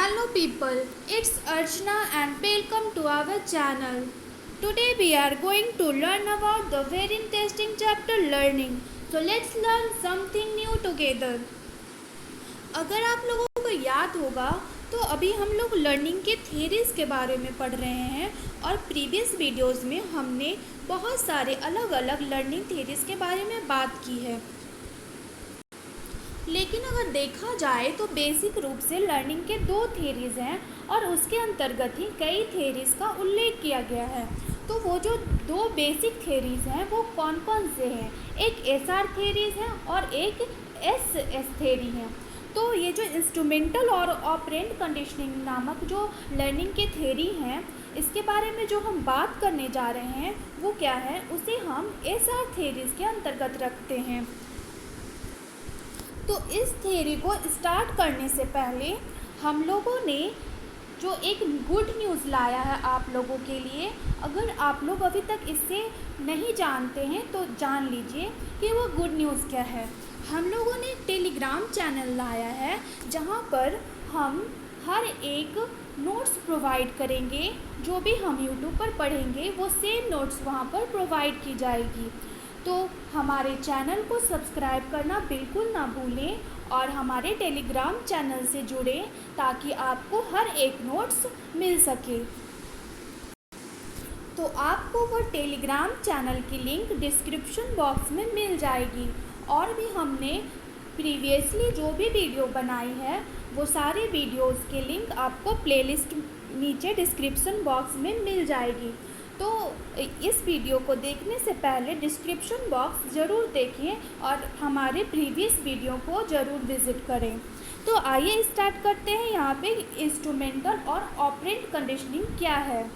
Hello people, it's Archana and welcome to our channel. Today we are going to learn about the very interesting chapter learning. So let's learn something new together. अगर आप लोगों को याद होगा तो अभी हम लोग लर्निंग के थ्योरीज के बारे में पढ़ रहे हैं और प्रीवियस वीडियोस में हमने बहुत सारे अलग अलग लर्निंग थ्योरीज के बारे में बात की है। लेकिन अगर देखा जाए तो बेसिक रूप से लर्निंग के दो थ्योरीज हैं और उसके अंतर्गत ही कई थ्योरीज का उल्लेख किया गया है। तो वो जो दो बेसिक थ्योरीज हैं वो कौन कौन से हैं? एक एसआर थ्योरीज है और एक एसएस थ्योरी है। तो ये जो इंस्ट्रूमेंटल और ऑपरेंट कंडीशनिंग नामक जो लर्निंग के थ्योरी हैं, इसके बारे में जो हम बात करने जा रहे हैं वो क्या है, उसे हम एसआर थ्योरीज के अंतर्गत रखते हैं। तो इस थ्योरी को स्टार्ट करने से पहले हम लोगों ने जो एक गुड न्यूज़ लाया है आप लोगों के लिए, अगर आप लोग अभी तक इससे नहीं जानते हैं तो जान लीजिए कि वो गुड न्यूज़ क्या है। हम लोगों ने टेलीग्राम चैनल लाया है जहाँ पर हम हर एक नोट्स प्रोवाइड करेंगे। जो भी हम यूट्यूब पर पढ़ेंगे वो सेम नोट्स वहाँ पर प्रोवाइड की जाएगी। तो हमारे चैनल को सब्सक्राइब करना बिल्कुल ना भूलें और हमारे टेलीग्राम चैनल से जुड़ें ताकि आपको हर एक नोट्स मिल सके। तो आपको वो टेलीग्राम चैनल की लिंक डिस्क्रिप्शन बॉक्स में मिल जाएगी। और भी हमने प्रीवियसली जो भी वीडियो बनाई है वो सारे वीडियोस के लिंक आपको प्लेलिस्ट नीचे डिस्क्रिप्शन बॉक्स में मिल जाएगी। तो इस वीडियो को देखने से पहले डिस्क्रिप्शन बॉक्स ज़रूर देखें और हमारे प्रीवियस वीडियो को ज़रूर विज़िट करें। तो आइए स्टार्ट करते हैं। यहाँ पे इंस्ट्रूमेंटल और ऑपरेंट कंडीशनिंग क्या है।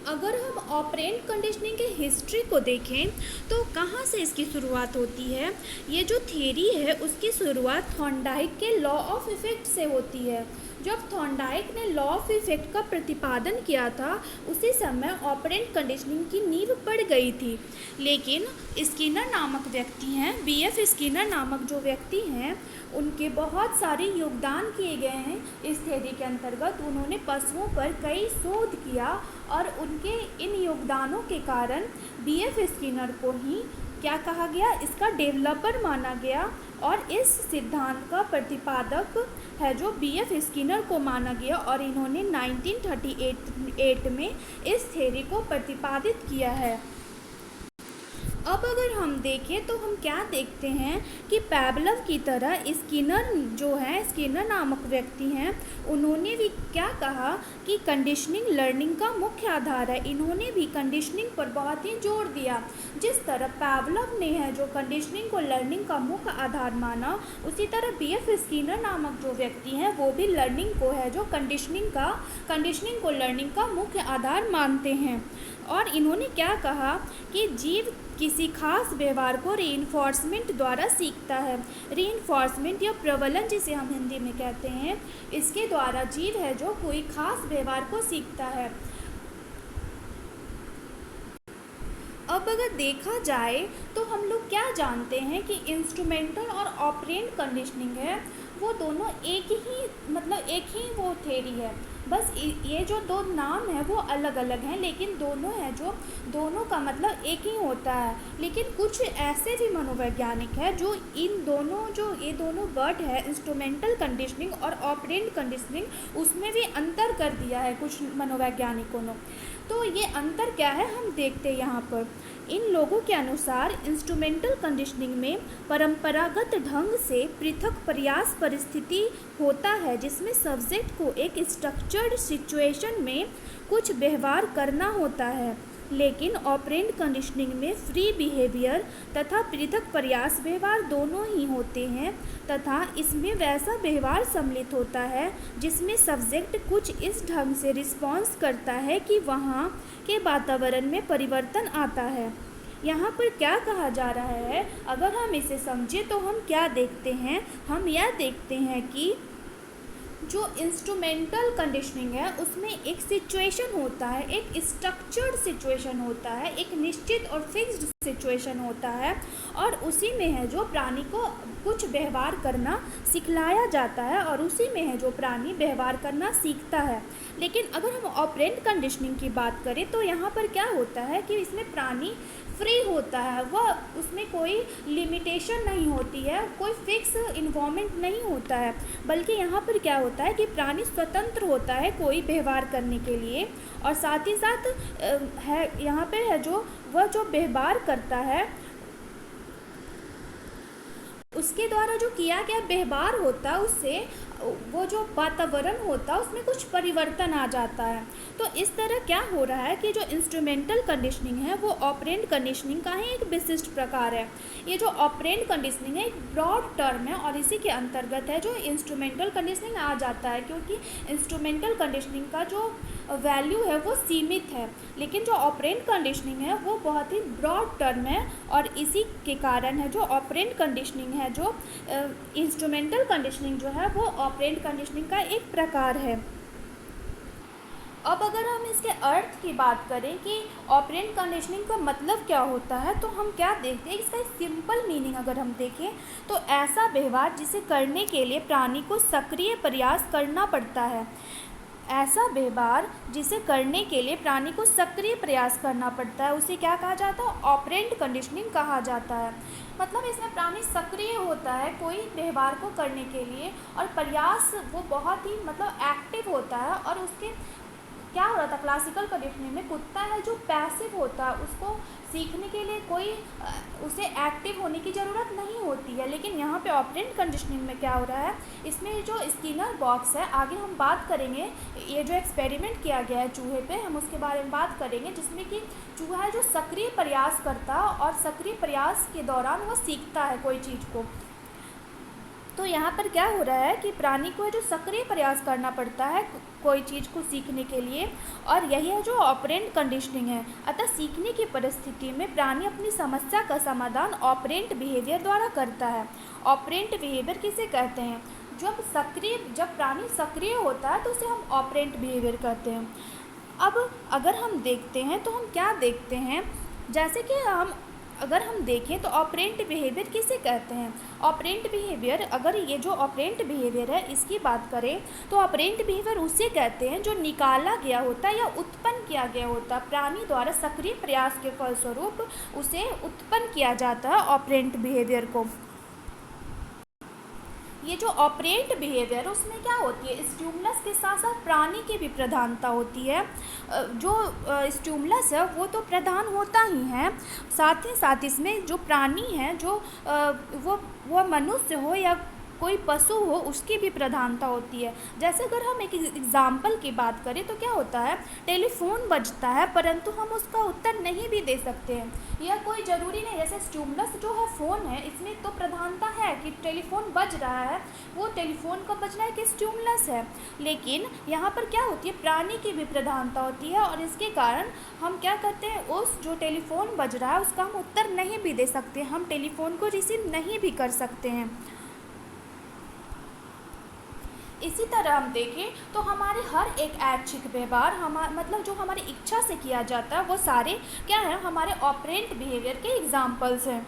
अगर हम ऑपरेंट कंडीशनिंग के हिस्ट्री को देखें तो कहाँ से इसकी शुरुआत होती है। ये जो थ्योरी है उसकी शुरुआत थॉर्नडाइक के लॉ ऑफ इफ़ेक्ट से होती है। जब थॉर्नडाइक ने लॉ ऑफ इफ़ेक्ट का प्रतिपादन किया था उसी समय ऑपरेंट कंडीशनिंग की नींव पड़ गई थी। लेकिन स्किनर नामक व्यक्ति हैं, बीएफ स्किनर नामक जो व्यक्ति हैं, उनके बहुत सारे योगदान किए गए हैं इस थ्योरी के अंतर्गत। उन्होंने पशुओं पर कई शोध किया और उनके इन योगदानों के कारण बीएफ स्किनर को ही क्या कहा गया, इसका डेवलपर माना गया और इस सिद्धांत का प्रतिपादक है जो बीएफ स्किनर को माना गया और इन्होंने 1938 में इस थ्योरी को प्रतिपादित किया है। अब अगर हम देखें तो हम क्या देखते हैं कि पैवलव की तरह स्किनर जो है, स्किनर नामक व्यक्ति हैं, उन्होंने भी क्या कहा कि कंडीशनिंग लर्निंग का मुख्य आधार है। इन्होंने भी कंडीशनिंग पर बहुत ही जोर दिया। जिस तरह पैवलव ने है जो कंडीशनिंग को लर्निंग का मुख्य आधार माना, उसी तरह बीएफ स्किनर नामक जो व्यक्ति हैं वो भी लर्निंग को है जो कंडीशनिंग को लर्निंग का मुख्य आधार मानते हैं। और इन्होंने क्या कहा कि जीव किसी खास व्यवहार को रीइंफोर्समेंट द्वारा सीखता है। रीइंफोर्समेंट या प्रबलन जिसे हम हिंदी में कहते हैं, इसके द्वारा जीव है जो कोई खास व्यवहार को सीखता है। अब अगर देखा जाए तो हम लोग क्या जानते हैं कि इंस्ट्रूमेंटल और ऑपरेंट कंडीशनिंग है वो दोनों एक ही वो थ्योरी है। बस ये जो दो नाम है वो अलग अलग हैं, लेकिन दोनों है जो दोनों का मतलब एक ही होता है। लेकिन कुछ ऐसे भी मनोवैज्ञानिक है जो इन दोनों जो ये दोनों वर्ड है इंस्ट्रूमेंटल कंडीशनिंग और ऑपरेंट कंडीशनिंग, उसमें भी अंतर कर दिया है कुछ मनोवैज्ञानिकों ने। तो ये अंतर क्या है हम देखते हैं यहाँ पर। इन लोगों के अनुसार इंस्ट्रूमेंटल कंडीशनिंग में परंपरागत ढंग से पृथक प्रयास परिस्थिति होता है जिसमें सब्जेक्ट को एक स्ट्रक्चर्ड सिचुएशन में कुछ व्यवहार करना होता है। लेकिन ऑपरेंट कंडीशनिंग में फ्री बिहेवियर तथा पृथक प्रयास व्यवहार दोनों ही होते हैं तथा इसमें वैसा व्यवहार सम्मिलित होता है जिसमें सब्जेक्ट कुछ इस ढंग से रिस्पॉन्स करता है कि वहाँ के वातावरण में परिवर्तन आता है। यहाँ पर क्या कहा जा रहा है, अगर हम इसे समझें तो हम क्या देखते हैं, हम यह देखते हैं कि जो इंस्ट्रूमेंटल कंडीशनिंग है उसमें एक सिचुएशन होता है, एक स्ट्रक्चर्ड सिचुएशन होता है, एक निश्चित और फिक्स्ड सिचुएशन होता है और उसी में है जो प्राणी को कुछ व्यवहार करना सिखलाया जाता है और उसी में है जो प्राणी व्यवहार करना सीखता है। लेकिन अगर हम ऑपरेंट कंडीशनिंग की बात करें तो यहाँ पर क्या होता है कि इसमें प्राणी फ्री होता है, वह उसमें कोई लिमिटेशन नहीं होती है, कोई फिक्स इन्वायरमेंट नहीं होता है, बल्कि यहाँ पर क्या होता है कि प्राणी स्वतंत्र होता है कोई व्यवहार करने के लिए। और साथ ही साथ है यहाँ पे है जो वह जो व्यवहार करता है उसके द्वारा जो किया गया व्यवहार होता है उससे वो जो वातावरण होता है उसमें कुछ परिवर्तन आ जाता है। तो इस तरह क्या हो रहा है कि जो इंस्ट्रूमेंटल कंडीशनिंग है वो ऑपरेंट कंडीशनिंग का ही एक विशिष्ट प्रकार है। ये जो ऑपरेंट कंडीशनिंग है एक ब्रॉड टर्म है और इसी के अंतर्गत है जो इंस्ट्रूमेंटल कंडीशनिंग आ जाता है, क्योंकि इंस्ट्रूमेंटल कंडीशनिंग का जो वैल्यू है वो सीमित है, लेकिन जो ऑपरेंट कंडीशनिंग है वो बहुत ही ब्रॉड टर्म है और इसी के कारण है जो ऑपरेंट कंडीशनिंग है जो इंस्ट्रूमेंटल कंडीशनिंग जो है वो ऑपरेंट कंडीशनिंग का एक प्रकार है। अब अगर हम इसके अर्थ की बात करें कि ऑपरेंट कंडीशनिंग का मतलब क्या होता है, तो हम क्या देखते हैं इसका सिंपल मीनिंग अगर हम देखें तो ऐसा व्यवहार जिसे करने के लिए प्राणी को सक्रिय प्रयास करना पड़ता है। ऐसा व्यवहार जिसे करने के लिए प्राणी को सक्रिय प्रयास करना पड़ता है उसे क्या कहा जाता है, ऑपरेंट कंडीशनिंग कहा जाता है। मतलब इसमें प्राणी सक्रिय होता है कोई व्यवहार को करने के लिए और प्रयास वो बहुत ही मतलब एक्टिव होता है। और उसके क्या हो रहा था क्लासिकल कंडीशनिंग में, कुत्ता है जो पैसिव होता है, उसको सीखने के लिए कोई उसे एक्टिव होने की ज़रूरत नहीं होती है। लेकिन यहाँ पे ऑपरेंट कंडीशनिंग में क्या हो रहा है, इसमें जो स्किनर बॉक्स है आगे हम बात करेंगे, ये जो एक्सपेरिमेंट किया गया है चूहे पे हम उसके बारे में बात करेंगे, जिसमें कि चूहा है जो सक्रिय प्रयास करता है और सक्रिय प्रयास के दौरान वो सीखता है कोई चीज़ को। तो यहाँ पर क्या हो रहा है कि प्राणी को जो सक्रिय प्रयास करना पड़ता है कोई चीज़ को सीखने के लिए, और यही है जो ऑपरेंट कंडीशनिंग है। अतः सीखने की परिस्थिति में प्राणी अपनी समस्या का समाधान ऑपरेंट बिहेवियर द्वारा करता है। ऑपरेंट बिहेवियर किसे कहते हैं, जब प्राणी सक्रिय होता है तो उसे हम ऑपरेंट बिहेवियर कहते हैं। अब अगर हम देखते हैं तो हम क्या देखते हैं, जैसे कि अगर हम देखें तो ऑपरेंट बिहेवियर किसे कहते हैं। ऑपरेंट बिहेवियर, अगर ये जो ऑपरेंट बिहेवियर है इसकी बात करें तो ऑपरेंट बिहेवियर उसे कहते हैं जो निकाला गया होता है या उत्पन्न किया गया होता है प्राणी द्वारा सक्रिय प्रयास के फलस्वरूप उसे उत्पन्न किया जाता है ऑपरेंट बिहेवियर को। ये जो ऑपरेंट बिहेवियर उसमें क्या होती है, स्टिमुलस के साथ साथ प्राणी की भी प्रधानता होती है। जो स्टिमुलस है वो तो प्रधान होता ही है, साथ ही साथ इसमें जो प्राणी है जो वो मनुष्य हो या कोई पशु हो उसकी भी प्रधानता होती है। जैसे अगर हम एक एग्जाम्पल की बात करें तो क्या होता है, टेलीफोन बजता है परंतु हम उसका उत्तर नहीं भी दे सकते हैं, यह कोई ज़रूरी नहीं। जैसे स्टिमुलस जो है फ़ोन है इसमें तो प्रधानता है कि टेलीफोन बज रहा है, वो टेलीफोन का बजना एक स्टिमुलस है। लेकिन यहाँ पर क्या होती है, प्राणी की भी प्रधानता होती है और इसके कारण हम क्या करते हैं, उस जो टेलीफोन बज रहा है उसका हम उत्तर नहीं भी दे सकते, हम टेलीफोन को रिसीव नहीं भी कर सकते हैं। इसी तरह हम देखें तो हमारे हर एक ऐच्छिक व्यवहार मतलब जो हमारी इच्छा से किया जाता है वो सारे क्या है, हमारे ऑपरेंट बिहेवियर के एग्जाम्पल्स हैं।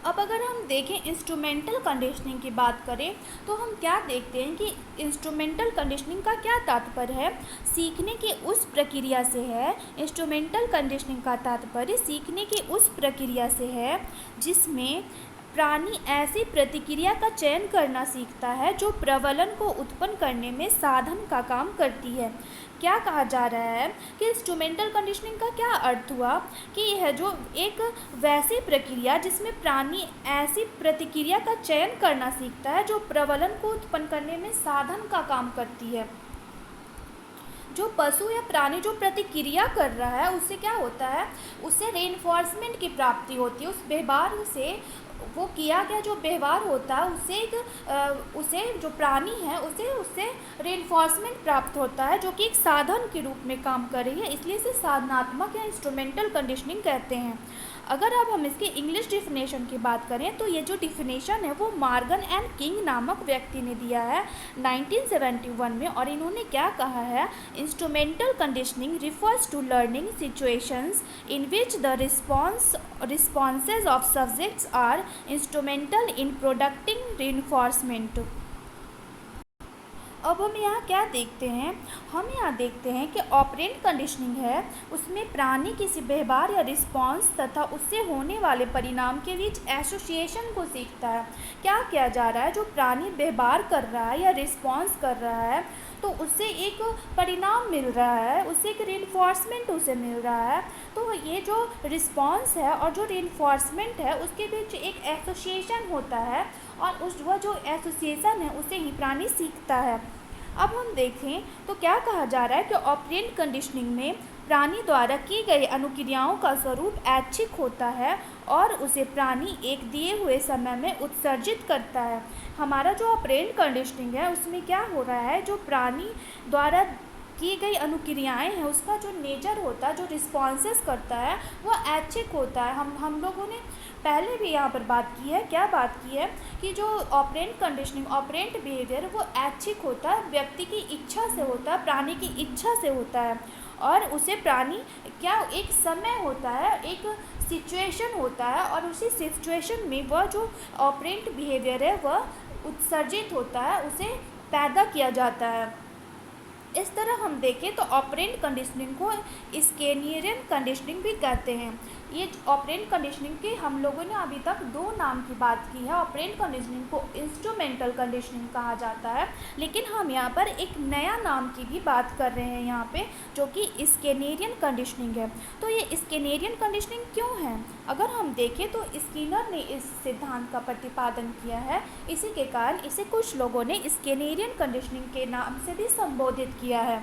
अब अगर हम देखें इंस्ट्रूमेंटल कंडीशनिंग की बात करें तो हम क्या देखते हैं कि इंस्ट्रूमेंटल कंडीशनिंग का क्या तात्पर्य है, सीखने की उस प्रक्रिया से है। इंस्ट्रूमेंटल कंडीशनिंग का तात्पर्य सीखने की उस प्रक्रिया से है जिसमें प्राणी ऐसी प्रतिक्रिया का चयन करना सीखता है जो प्रबलन को उत्पन्न करने में साधन का काम करती है। क्या कहा जा रहा है कि इंस्ट्रूमेंटल कंडीशनिंग का क्या अर्थ हुआ कि यह जो एक वैसी प्रक्रिया जिसमें प्राणी ऐसी प्रतिक्रिया का चयन करना सीखता है जो प्रबलन को उत्पन्न करने में साधन का काम करती है। जो पशु या प्राणी जो प्रतिक्रिया कर रहा है उससे क्या होता है, उससे रेनफोर्समेंट की प्राप्ति होती है। उस व्यवहार से वो किया गया जो व्यवहार होता है उसे जो प्राणी है उससे रेनफोर्समेंट प्राप्त होता है जो कि एक साधन के रूप में काम कर रही है, इसलिए इसे साधनात्मक या इंस्ट्रूमेंटल कंडीशनिंग कहते हैं। अगर अब हम इसकी इंग्लिश डिफिनेशन की बात करें तो ये जो डिफिनेशन है वो मॉर्गन एंड किंग नामक व्यक्ति ने दिया है 1971 में, और इन्होंने क्या कहा है, instrumental conditioning refers to learning situations in which the responses of subjects are instrumental in producing reinforcement. अब हम यहाँ क्या देखते हैं, हम यहाँ देखते हैं कि ऑपरेंट कंडीशनिंग है उसमें प्राणी किसी व्यवहार या रिस्पॉन्स तथा उससे होने वाले परिणाम के बीच एसोसिएशन को सीखता है। क्या किया जा रहा है, जो प्राणी व्यवहार कर रहा है या रिस्पॉन्स कर रहा है तो उससे एक परिणाम मिल रहा है, उससे एक रिइंफोर्समेंट उसे मिल रहा है। तो ये जो रिस्पॉन्स है और जो रिइंफोर्समेंट है उसके बीच एक एसोसिएशन होता है और वह जो एसोसिएशन है उसे ही प्राणी सीखता है। अब हम देखें तो क्या कहा जा रहा है कि ऑपरेंट कंडीशनिंग में प्राणी द्वारा की गई अनुक्रियाओं का स्वरूप ऐच्छिक होता है और उसे प्राणी एक दिए हुए समय में उत्सर्जित करता है। हमारा जो ऑपरेंट कंडीशनिंग है उसमें क्या हो रहा है, जो प्राणी द्वारा की गई अनुक्रियाएं हैं उसका जो नेचर होता है, जो रिस्पॉन्सेस करता है वह ऐच्छिक होता है। हम लोगों ने पहले भी यहाँ पर बात की है, क्या बात की है कि जो ऑपरेंट कंडीशनिंग, ऑपरेंट बिहेवियर वो ऐच्छिक होता है, व्यक्ति की इच्छा से होता है, प्राणी की इच्छा से होता है और उसे प्राणी क्या एक समय होता है, एक सिचुएशन होता है और उसी सिचुएशन में वह जो ऑपरेंट बिहेवियर है वह उत्सर्जित होता है, उसे पैदा किया जाता है। इस तरह हम देखें तो ऑपरेंट कंडीशनिंग को स्केनियरियन कंडीशनिंग भी कहते हैं। ये ऑपरेंट कंडीशनिंग के हम लोगों ने अभी तक दो नाम की बात की है। ऑपरेंट कंडीशनिंग को इंस्ट्रूमेंटल कंडीशनिंग कहा जाता है, लेकिन हम यहाँ पर एक नया नाम की भी बात कर रहे हैं यहाँ पे, जो कि स्केनियरियन कंडीशनिंग है। तो ये स्केनियरियन कंडीशनिंग क्यों है, अगर हम देखें तो स्किनर ने इस सिद्धांत का प्रतिपादन किया है, इसी के कारण इसे कुछ लोगों ने स्केनियरियन कंडीशनिंग के नाम से भी संबोधित किया है।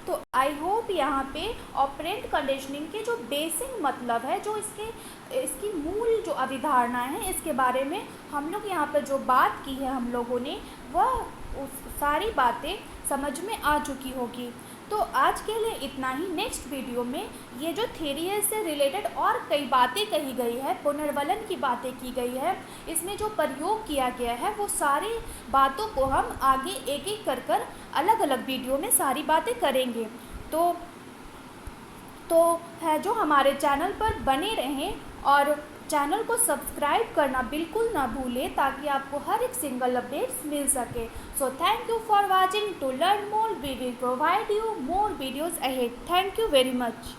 तो आई होप यहाँ पे ऑपरेंट कंडीशनिंग के जो बेसिक मतलब है, जो इसकी मूल जो अवधारणाएं हैं, इसके बारे में हम लोग यहाँ पर जो बात की है हम लोगों ने, वह सारी बातें समझ में आ चुकी होगी। तो आज के लिए इतना ही। नेक्स्ट वीडियो में ये जो थ्योरी है इससे रिलेटेड और कई बातें कही गई है, पुनर्वलन की बातें की गई है, इसमें जो प्रयोग किया गया है वो सारी बातों को हम आगे एक एक कर अलग अलग वीडियो में सारी बातें करेंगे। तो है जो हमारे चैनल पर बने रहें और चैनल को सब्सक्राइब करना बिल्कुल ना भूलें ताकि आपको हर एक सिंगल अपडेट्स मिल सके। So thank you for watching. To learn more we will provide you more videos ahead. Thank you very much.